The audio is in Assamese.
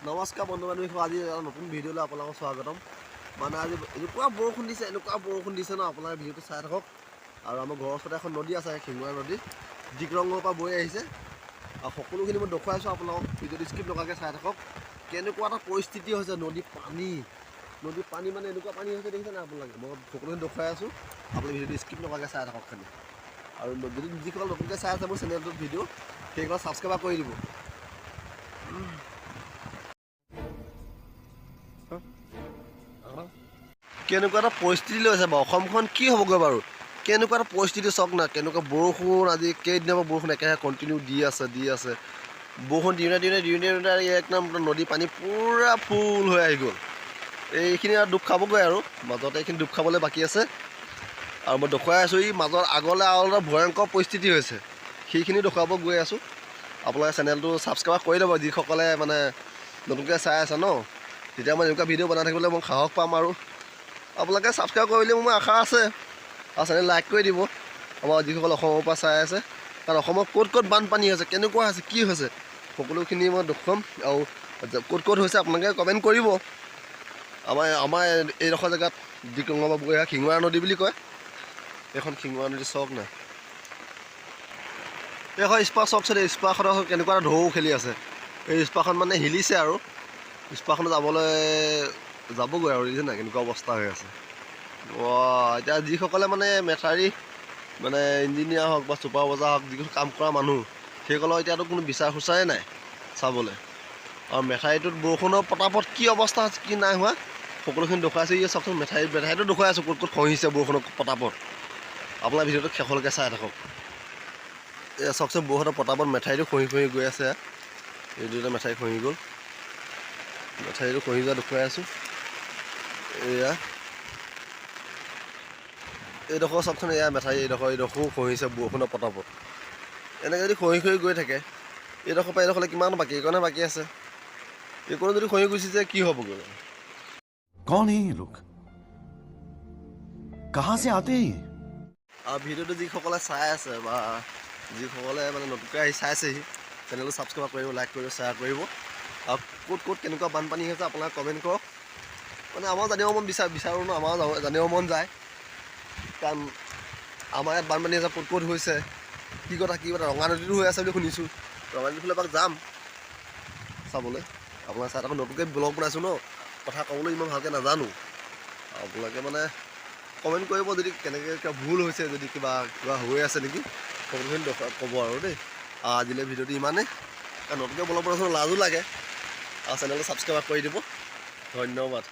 নমস্কাৰ বন্ধু বান্ধৱী, আজি এটা নতুন ভিডিঅ'লৈ আপোনালোকক স্বাগতম। মানে আজি এনেকুৱা বৰষুণ দিছে ন, আপোনাৰ ভিডিঅ'টো চাই থাকক। আৰু আমাৰ ঘৰৰ ওচৰতে এখন নদী আছে, শিঙৰা নদী, দিকৰঙৰ পৰা বৈ আহিছে। আৰু সকলোখিনি মই দেখুৱাইছোঁ আপোনালোকক, ভিডিঅ'টো স্কিপ নকৰাকৈ চাই থাকক। কেনেকুৱা এটা পৰিস্থিতি হৈছে, নদীৰ পানী মানে এনেকুৱা পানী হৈছে দেখিছে নাই আপোনালোকে। মই সকলোখিনি দেখুৱাই আছোঁ, আপুনি ভিডিঅ'টো স্কিপ নকৰাকৈ চাই থাকক খালি। আৰু যদি যিসকল নতুনকৈ চাই আছে মোৰ চেনেলটোত ভিডিঅ', সেইসকল ছাবস্ক্ৰাইব কৰি দিব। কেনেকুৱা এটা পৰিস্থিতি লৈছে বাৰু অসমখন, কি হ'বগৈ বাৰু। কেনেকুৱা এটা পৰিস্থিতি চাওক না, কেনেকুৱা বৰষুণ। আজি কেইদিনৰ পৰা বৰষুণ একেৰাহে কণ্টিনিউ দি আছে। বৰষুণ দিওঁতে একদম নদী পানী পূৰা ফুল হৈ আহি গ'ল। এইখিনি আৰু ডুব খাবগৈ, আৰু মাজতে এইখিনি ডুব খাবলৈ বাকী আছে। আৰু মই দেখুৱাই আছোঁ, এই মাজত আগলৈ আৰু এটা ভয়ংকৰ পৰিস্থিতি হৈছে, সেইখিনি দেখুৱাব গৈ আছোঁ। আপোনালোকে চেনেলটো ছাবস্ক্ৰাইব কৰি ল'ব, যিসকলে মানে নতুনকৈ চাই আছে ন। তেতিয়া মই এনেকুৱা ভিডিঅ' বনাই থাকিবলৈ মই সাহস পাম। আৰু আপোনালোকে ছাবস্ক্ৰাইব কৰিলে মোৰ আশা আছে, আৰু চেনেল লাইক কৰি দিব আমাৰ যিসকল অসমৰ পৰা চাই আছে। কাৰণ অসমত ক'ত বানপানী হৈছে, কেনেকুৱা হৈছে, কি হৈছে, সকলোখিনি মই দেখুৱাম। আৰু ক'ত হৈছে আপোনালোকে কমেণ্ট কৰিব। আমাৰ এইডোখৰ জেগাত দিকৰঙৰ পৰা বৈ অহা শিঙৰা নদী বুলি কয়। এইখন শিঙৰা নদী চাওক না, এইখন স্পা চাওকচোন। এই স্পাখনত কেনেকুৱা এটা ঢৌ খেলি আছে। এই স্পাখন মানে হিলিছে, আৰু স্পাখনত যাবগৈ আৰু দেখিছে নাই কেনেকুৱা অৱস্থা হৈ আছে। এতিয়া যিসকলে মানে মেথাউৰি মানে ইঞ্জিনিয়াৰ হওক বা ছুপাৰভাইজাৰ হওক, যিকোনো কাম কৰা মানুহ, সেইসকলৰ এতিয়াতো কোনো বিচাৰ খোচাৰে নাই চাবলৈ। আৰু মেথাউৰিটোত বৰষুণৰ পতাপত কি অৱস্থা হৈছে, কি নাই হোৱা, সকলোখিনি দেখুৱাইছোঁ। ইয়ে চাওকচোন, মেথাউৰিটো দেখুৱাই আছোঁ ক'ত খহিছে বৰষুণৰ পতাপত। আপোনাৰ ভিডিঅ'টো শেষলৈকে চাই থাকক। এয়া চাওকচোন, বৰষুণৰ পতাপত মেথাউৰিটো খহি গৈ আছে। এই দুটা মেথাউৰি খহি গ'ল, মেথাউৰিটো খহি যোৱা দেখুৱাই আছোঁ। এয়া এইডোখৰ চাওকচোন, এয়া মেথাউৰি এইডোখৰো খহিছে বৰষুণৰ পতাপত। এনেকৈ যদি খহি গৈ থাকে, এইডোখৰ পৰা এইডোখৰলৈ কিমান বাকী, এইকণহে বাকী আছে। এইকণে যদি খহি গুচি যায় কি হ'বগৈ। कौन है ये लोग, कहाँ से आते हैं? আৰু ভিডিঅ'টো যিসকলে চাই আছে বা যিসকলে মানে নতুনকৈ আহি চাইছেহি, চেনেলটো ছাবস্ক্ৰাইব কৰিব, লাইক কৰিব, শ্বেয়াৰ কৰিব। আৰু ক'ত কেনেকুৱা বানপানী হৈছে আপোনালোকে কমেণ্ট কৰক। মানে আমাৰো জানিব মন বিচাৰোঁ ন, আমাৰো জানিব মন যায়। কাৰণ আমাৰ ইয়াত বানপানী হৈছে, ক'ত হৈছে, কি কথা ৰঙা নদীটো হৈ আছে বুলি শুনিছোঁ। ৰঙা নদীৰ ফালে এপাক যাম চাবলৈ। আপোনাৰ চাই আকৌ নতুনকৈ ব্লগ বনাইছোঁ ন, কথা ক'বলৈ ইমান ভালকৈ নাজানো। আপোনালোকে মানে কমেণ্ট কৰিব, যদি কেনেকৈ কিবা ভুল হৈছে, যদি কিবা হৈ আছে নেকি, সকলোখিনি ক'ব আৰু দেই। আজিলৈ ভিডিঅ'টো ইমানেই। কাৰণ নতুনকৈ ব্লগ বনাইছোঁ, লাজো লাগে। আৰু চেনেলটো ছাবস্ক্ৰাইব কৰি দিব। ধন্যবাদ।